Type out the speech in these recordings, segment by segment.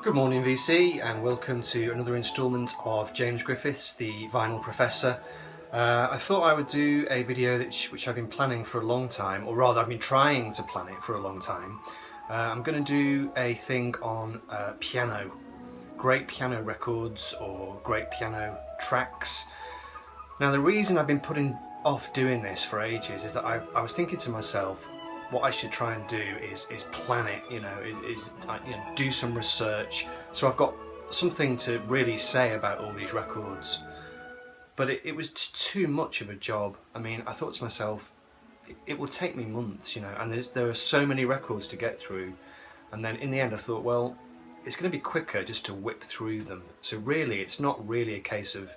Good morning VC, and welcome to another instalment of James Griffiths, the Vinyl Professor. I thought I would do a video which I've been planning for a long time, or rather I've been trying to plan it for a long time. I'm going to do a thing on piano, great piano records or great piano tracks. Now the reason I've been putting off doing this for ages is that I was thinking to myself, what I should try and do is plan it, do some research, so I've got something to really say about all these records. But it was just too much of a job. I mean, I thought to myself, it will take me months, and there are so many records to get through. And then in the end I thought, well, it's going to be quicker just to whip through them. So really, it's not really a case of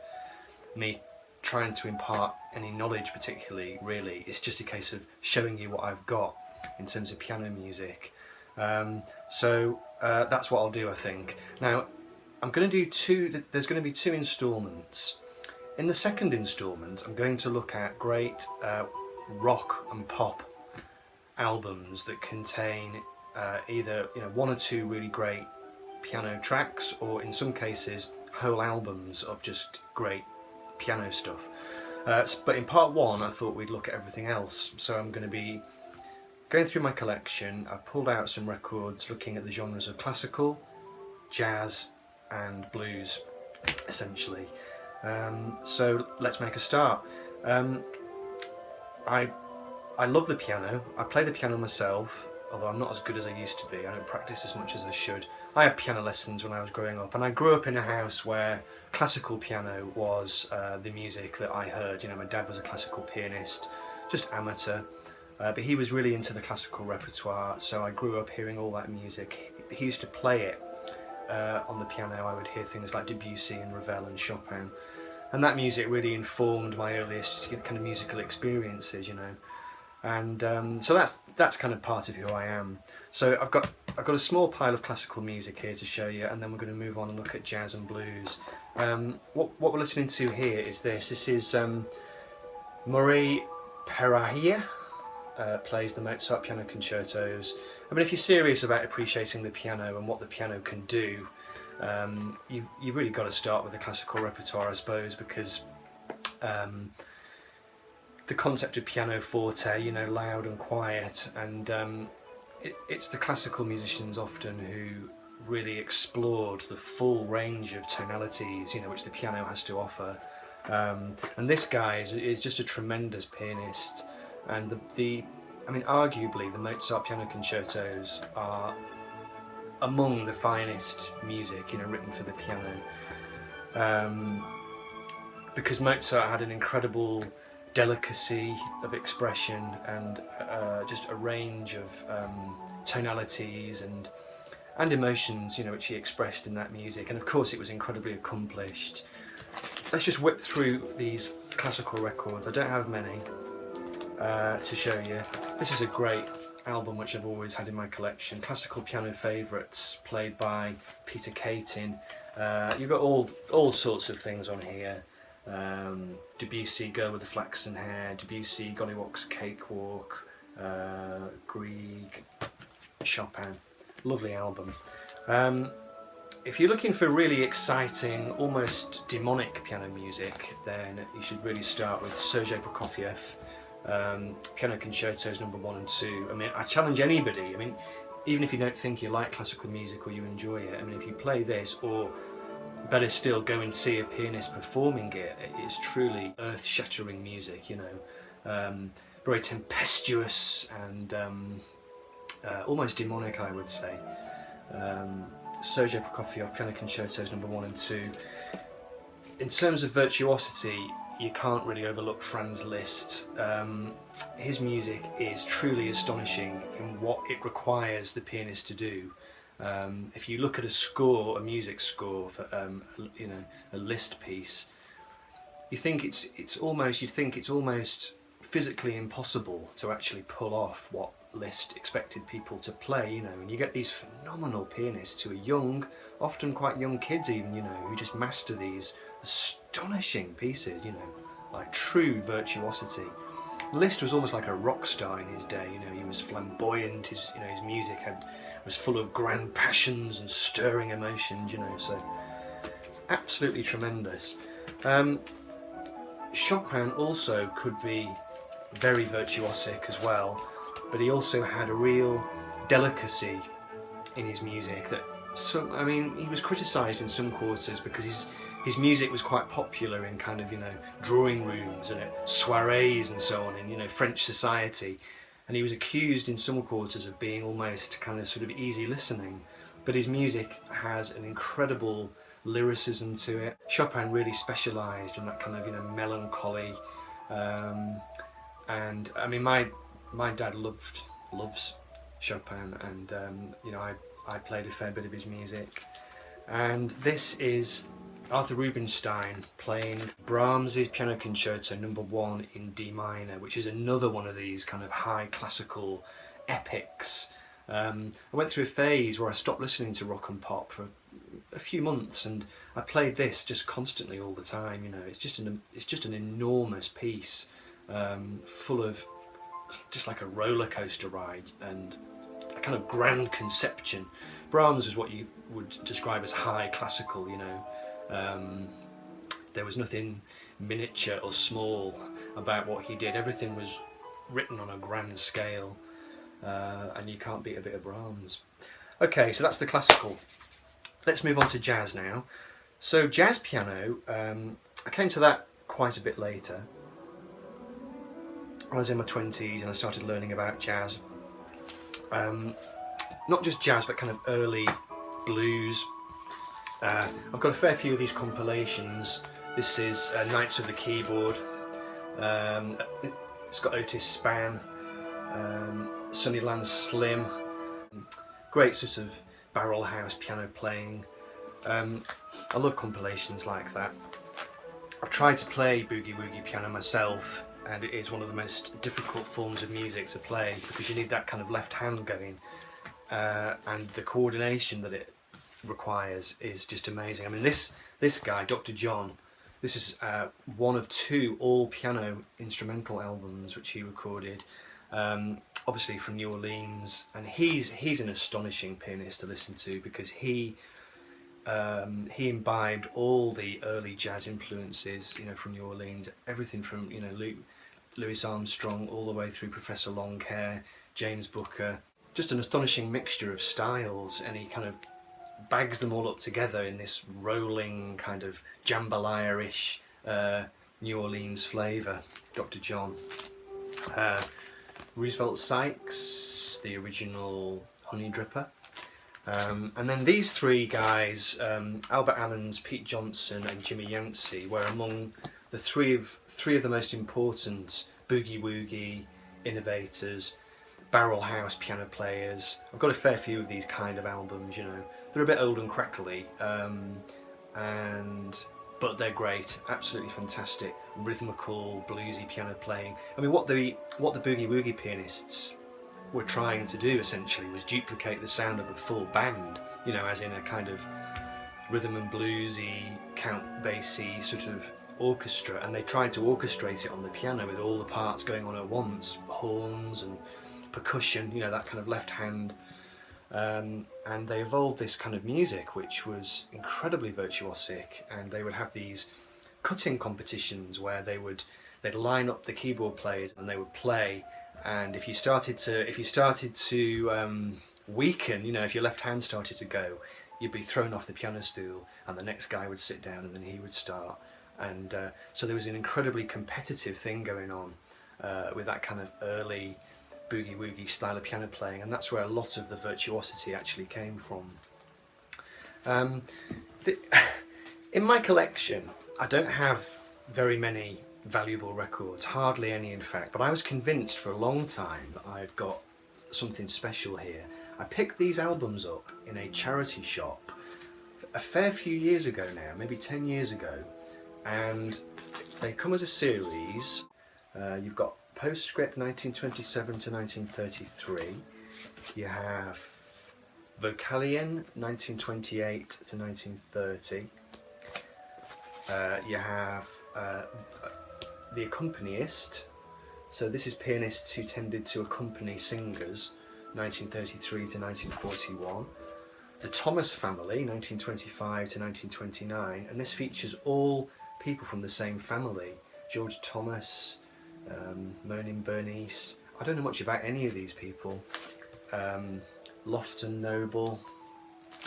me trying to impart any knowledge particularly, really. It's just a case of showing you what I've got in terms of piano music. So that's what I'll do, I think. Now, I'm going to do there's going to be two instalments. In the second instalment, I'm going to look at great rock and pop albums that contain either one or two really great piano tracks, or in some cases whole albums of just great piano stuff. But in part one I thought we'd look at everything else, so I'm going to be going through my collection. I've pulled out some records looking at the genres of classical, jazz and blues, essentially. So let's make a start. I love the piano. I play the piano myself, although I'm not as good as I used to be. I don't practice as much as I should. I had piano lessons when I was growing up, and I grew up in a house where classical piano was the music that I heard. My dad was a classical pianist, just amateur, but he was really into the classical repertoire, so I grew up hearing all that music. He used to play it on the piano. I would hear things like Debussy and Ravel and Chopin, and that music really informed my earliest kind of musical experiences, and so that's kind of part of who I am. So I've got a small pile of classical music here to show you, and then we're going to move on and look at jazz and blues. What we're listening to here is this. This is Murray Perahia plays the Mozart piano concertos. I mean, if you're serious about appreciating the piano and what the piano can do, you've really got to start with the classical repertoire, I suppose, because the concept of pianoforte, loud and quiet, and it's the classical musicians often who really explored the full range of tonalities, which the piano has to offer. And this guy is just a tremendous pianist, and I mean, arguably the Mozart piano concertos are among the finest music, written for the piano, because Mozart had an incredible delicacy of expression and just a range of tonalities and emotions, which he expressed in that music, and of course it was incredibly accomplished. Let's just whip through these classical records. I don't have many to show you. This is a great album which I've always had in my collection, Classical Piano Favourites, played by Peter Caton. You've got all sorts of things on here. Debussy, Girl with the Flaxen Hair, Debussy, Gollywog's Cakewalk, Grieg, Chopin. Lovely album. If you're looking for really exciting, almost demonic piano music, then you should really start with Sergei Prokofiev, Piano Concertos No. 1 and 2. I mean, I challenge anybody, even if you don't think you like classical music or you enjoy it, if you play this, or better still, go and see a pianist performing it, it's truly earth-shattering music, very tempestuous and almost demonic, I would say. Sergei Prokofiev, Piano Concertos No. 1 and 2. In terms of virtuosity, you can't really overlook Franz Liszt. His music is truly astonishing in what it requires the pianist to do. If you look at a music score for a Liszt piece, you'd think it's almost physically impossible to actually pull off what Liszt expected people to play, and you get these phenomenal pianists who are young, often quite young kids even, who just master these astonishing pieces, like true virtuosity. Liszt was almost like a rock star in his day. You know, he was flamboyant. His music was full of grand passions and stirring emotions. You know, so absolutely tremendous. Chopin also could be very virtuosic as well, but he also had a real delicacy in his music that I mean, he was criticised in some quarters because his music was quite popular in kind of, you know, drawing rooms and at soirees and so on in, you know, French society, and he was accused in some quarters of being almost kind of sort of easy listening. But his music has an incredible lyricism to it. Chopin really specialised in that kind of, you know, melancholy, and I mean, my dad loves Chopin, and you know, I played a fair bit of his music. And this is Arthur Rubinstein playing Brahms's Piano Concerto No. 1 in D minor, which is another one of these kind of high classical epics. I went through a phase where I stopped listening to rock and pop for a few months, and I played this just constantly all the time. You know, it's just an enormous piece, full of just like a roller coaster ride and a kind of grand conception. Brahms is what you would describe as high classical, you know. There was nothing miniature or small about what he did. Everything was written on a grand scale, and you can't beat a bit of Brahms. Okay, so that's the classical. Let's move on to jazz now. So jazz piano, I came to that quite a bit later. I was in my 20s and I started learning about jazz. Not just jazz, but kind of early blues. I've got a fair few of these compilations. This is Knights of the Keyboard. It's got Otis Spann, Sunnyland Slim. Great sort of barrel house piano playing. I love compilations like that. I've tried to play boogie woogie piano myself, and it is one of the most difficult forms of music to play because you need that kind of left hand going, and the coordination that it requires is just amazing. I mean, this guy, Dr. John, this is one of 2 all piano instrumental albums which he recorded, obviously from New Orleans, and he's an astonishing pianist to listen to because he imbibed all the early jazz influences, you know, from New Orleans, everything from, you know, Louis Armstrong all the way through Professor Longhair, James Booker, just an astonishing mixture of styles, and he kind of bags them all up together in this rolling kind of jambalaya-ish New Orleans flavour. Dr. John. Roosevelt Sykes, the original Honey Dripper. And then these 3 guys, Albert Ammons, Pete Johnson and Jimmy Yancey, were among the three of the most important boogie woogie innovators, barrel house piano players. I've got a fair few of these kind of albums, you know. They're a bit old and crackly, but they're great, absolutely fantastic, rhythmical, bluesy piano playing. I mean, what the boogie woogie pianists were trying to do essentially was duplicate the sound of a full band, you know, as in a kind of rhythm and bluesy, count bassy sort of orchestra, and they tried to orchestrate it on the piano with all the parts going on at once, horns and percussion, you know, that kind of left hand, and they evolved this kind of music which was incredibly virtuosic, and they would have these cutting competitions where they'd line up the keyboard players and they would play, and if you started to weaken, you know, if your left hand started to go, you'd be thrown off the piano stool and the next guy would sit down and then he would start. And so there was an incredibly competitive thing going on with that kind of early boogie woogie style of piano playing, and that's where a lot of the virtuosity actually came from. In my collection, I don't have very many valuable records, hardly any in fact, but I was convinced for a long time that I'd got something special here. I picked these albums up in a charity shop a fair few years ago now, maybe 10 years ago, and they come as a series. You've got Postscript 1927 to 1933, you have Vocalien 1928 to 1930, you have The Accompanist, So this is pianists who tended to accompany singers, 1933 to 1941. The Thomas family, 1925 to 1929, and this features all people from the same family. George Thomas, Moaning Bernice. I don't know much about any of these people. Lofton Noble.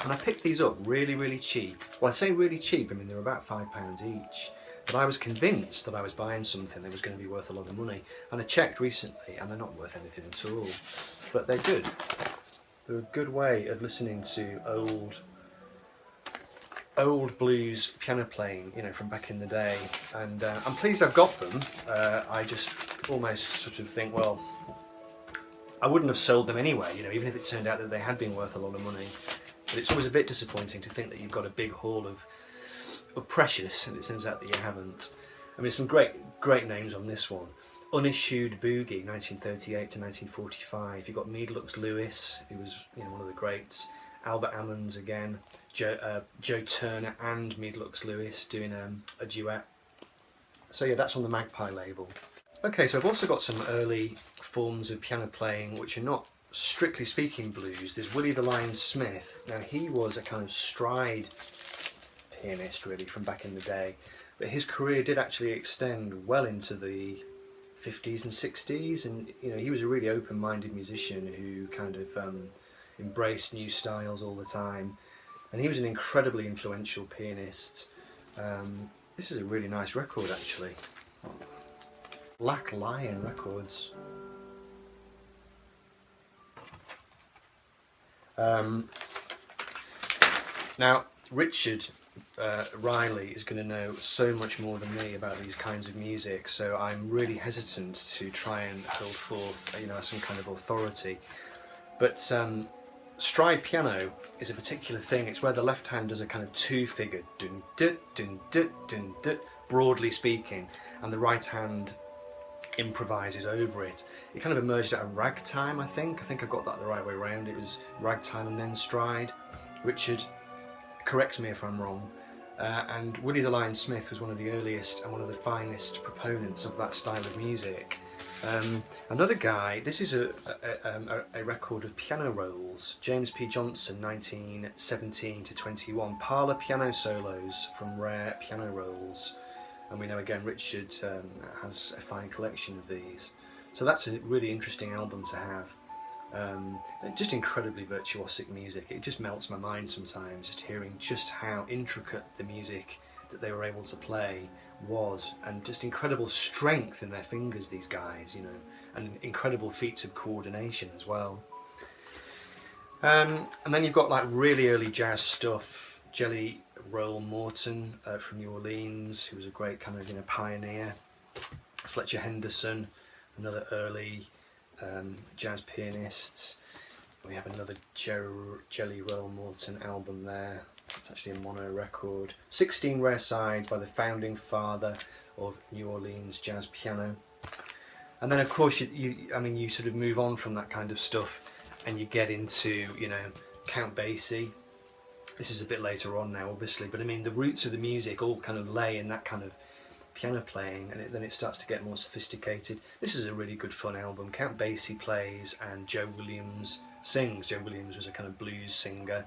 And I picked these up really, really cheap. Well, I say really cheap, I mean they're about £5 each. But I was convinced that I was buying something that was going to be worth a lot of money. And I checked recently and they're not worth anything at all. But they're good. They're a good way of listening to old blues piano playing, you know, from back in the day. And I'm pleased I've got them. I just almost sort of think, well, I wouldn't have sold them anyway, you know, even if it turned out that they had been worth a lot of money. But it's always a bit disappointing to think that you've got a big haul of precious and it turns out that you haven't. I mean, some great names on this one. Unissued Boogie, 1938 to 1945. You've got Meadlux Lewis, who was, you know, one of the greats. Albert Ammons again. Joe Turner and Meadlux Lewis doing a duet. So yeah, that's on the Magpie label. Okay, so I've also got some early forms of piano playing which are not strictly speaking blues. There's Willie the Lion Smith. Now he was a kind of stride pianist really from back in the day, but his career did actually extend well into the 50s and 60s, and you know, he was a really open-minded musician who kind of embraced new styles all the time, and he was an incredibly influential pianist. This is a really nice record actually. Black Lion Records. Now Richard Riley is going to know so much more than me about these kinds of music, so I'm really hesitant to try and hold forth, you know, some kind of authority. But stride piano is a particular thing. It's where the left hand does a kind of two-figure dun dut dun dut dun dut, broadly speaking, and the right hand improvises over it. It kind of emerged out of ragtime, I think. I think I got that the right way around. It was ragtime and then stride. Richard, correct me if I'm wrong. And Willie the Lion Smith was one of the earliest and one of the finest proponents of that style of music. Another guy, this is a record of piano rolls. James P. Johnson, 1917 to 21. Parlour piano solos from rare piano rolls. And we know again Richard has a fine collection of these. So that's a really interesting album to have. Just incredibly virtuosic music. It just melts my mind sometimes, just hearing just how intricate the music that they were able to play was, and just incredible strength in their fingers, these guys, you know, and incredible feats of coordination as well. And then you've got like really early jazz stuff. Jelly Roll Morton from New Orleans, who was a great kind of, you know, pioneer. Fletcher Henderson, another early jazz pianists. We have another Jelly Roll Morton album there. It's actually a mono record. 16 Rare Sides by the founding father of New Orleans jazz piano. And then of course you sort of move on from that kind of stuff and you get into, you know, Count Basie. This is a bit later on now obviously, but I mean the roots of the music all kind of lay in that kind of piano playing, and then it starts to get more sophisticated. This is a really good fun album. Count Basie plays and Joe Williams sings. Joe Williams was a kind of blues singer.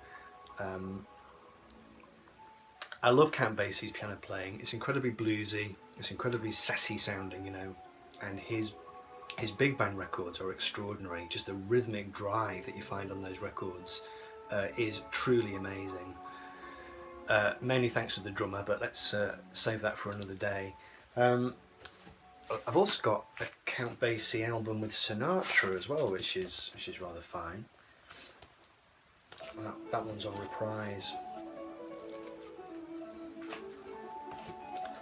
I love Count Basie's piano playing. It's incredibly bluesy, it's incredibly sassy sounding, you know, and his big band records are extraordinary. Just the rhythmic drive that you find on those records is truly amazing. Mainly thanks to the drummer, but let's save that for another day. I've also got a Count Basie album with Sinatra as well, which is rather fine. That one's on Reprise.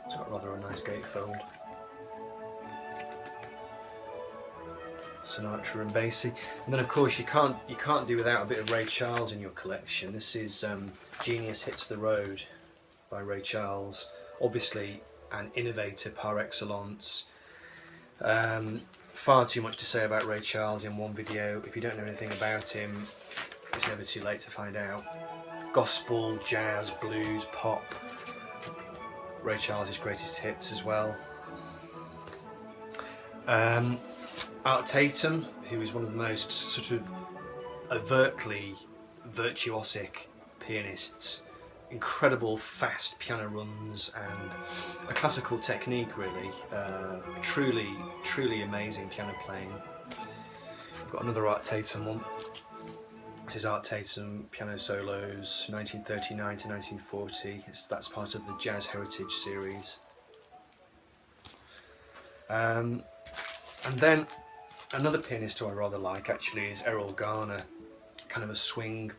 It's got rather a nice gatefold. Sinatra and Basie, and then of course you can't do without a bit of Ray Charles in your collection. This is Genius Hits the Road by Ray Charles, obviously an innovator par excellence. Far too much to say about Ray Charles in one video. If you don't know anything about him, it's never too late to find out. Gospel, jazz, blues, pop. Ray Charles' greatest hits as well. Art Tatum, who is one of the most sort of overtly virtuosic pianists, incredible fast piano runs and a classical technique really, truly amazing piano playing. I've got another Art Tatum one. This is Art Tatum Piano Solos 1939 to 1940, that's part of the Jazz Heritage series. And then another pianist who I rather like actually is Errol Garner, kind of a swing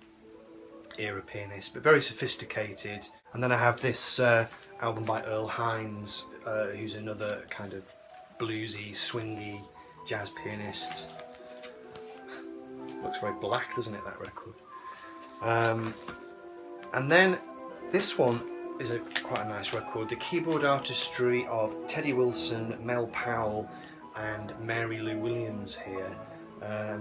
era pianist, but very sophisticated. And then I have this album by Earl Hines, who's another kind of bluesy, swingy jazz pianist. Looks very black, doesn't it, that record? And then this one is quite a nice record, the keyboard artistry of Teddy Wilson, Mel Powell and Mary Lou Williams here.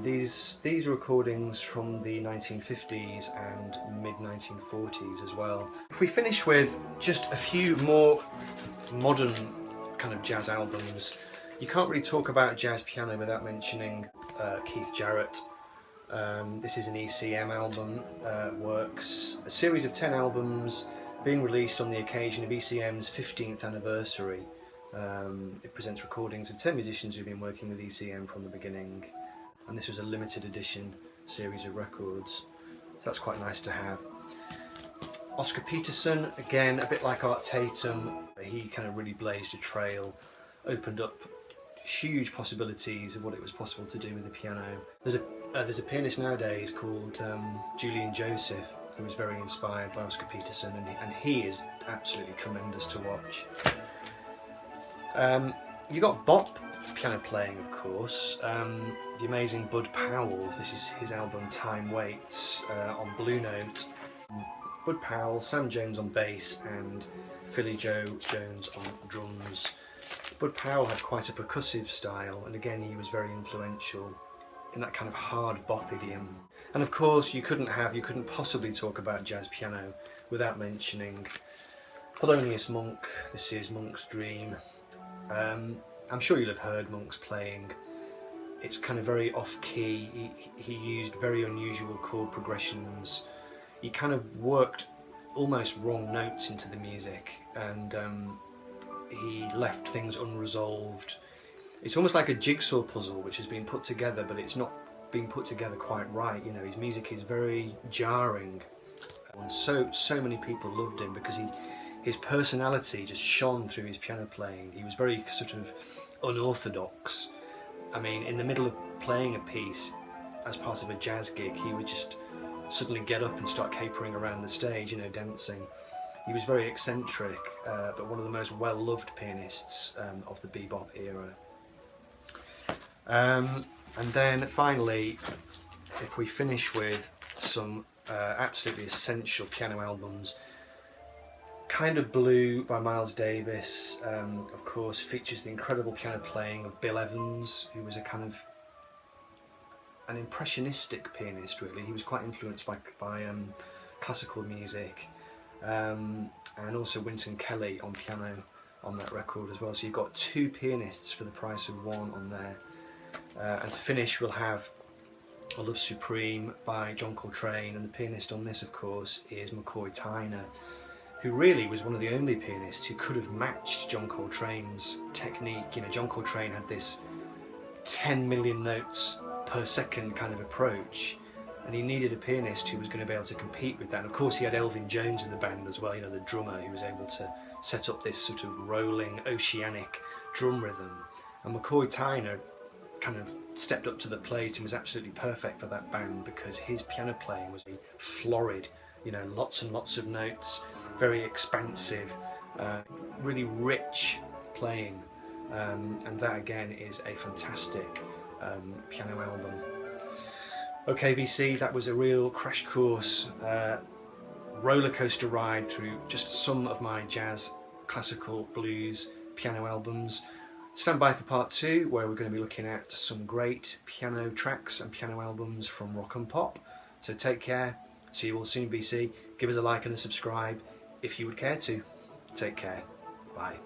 These recordings from the 1950s and mid-1940s as well. If we finish with just a few more modern kind of jazz albums, you can't really talk about jazz piano without mentioning Keith Jarrett. This is an ECM album, Works, a series of 10 albums being released on the occasion of ECM's 15th anniversary. It presents recordings of 10 musicians who've been working with ECM from the beginning, and this was a limited edition series of records, so that's quite nice to have. Oscar Peterson, again a bit like Art Tatum, he kind of really blazed a trail, opened up huge possibilities of what it was possible to do with the piano. There's a pianist nowadays called Julian Joseph, who was very inspired by Oscar Peterson, and he is absolutely tremendous to watch. You got bop piano playing, of course. The amazing Bud Powell. This is his album Time Waits on Blue Note. Bud Powell, Sam Jones on bass, and Philly Joe Jones on drums. Bud Powell had quite a percussive style, and again he was very influential in that kind of hard bop idiom. And of course you couldn't possibly talk about jazz piano without mentioning Thelonious Monk. This is Monk's Dream. I'm sure you'll have heard Monk's playing. It's kind of very off-key. He used very unusual chord progressions. He kind of worked almost wrong notes into the music, and he left things unresolved. It's almost like a jigsaw puzzle which has been put together, but it's not being put together quite right. You know, his music is very jarring, and so many people loved him because his personality just shone through his piano playing. He was very sort of unorthodox. I mean, in the middle of playing a piece as part of a jazz gig, he would just suddenly get up and start capering around the stage, you know, dancing. He was very eccentric, but one of the most well-loved pianists of the bebop era. And then finally, if we finish with some absolutely essential piano albums, Kind of Blue by Miles Davis, of course, features the incredible piano playing of Bill Evans, who was a kind of an impressionistic pianist, really. He was quite influenced by classical music, and also Wynton Kelly on piano on that record as well. So you've got two pianists for the price of one on there. And to finish, we'll have A Love Supreme by John Coltrane, and the pianist on this, of course, is McCoy Tyner, who really was one of the only pianists who could have matched John Coltrane's technique. You know, John Coltrane had this 10 million notes per second kind of approach, and he needed a pianist who was going to be able to compete with that. And of course he had Elvin Jones in the band as well, you know, the drummer, who was able to set up this sort of rolling, oceanic drum rhythm. And McCoy Tyner kind of stepped up to the plate and was absolutely perfect for that band because his piano playing was florid, you know, lots and lots of notes, very expansive, really rich playing, and that again is a fantastic piano album. Okay VC, that was a real crash course, roller coaster ride through just some of my jazz, classical, blues, piano albums. Stand by for part 2, where we're going to be looking at some great piano tracks and piano albums from rock and pop. So take care, see you all soon VC, give us a like and a subscribe if you would care to. Take care, bye.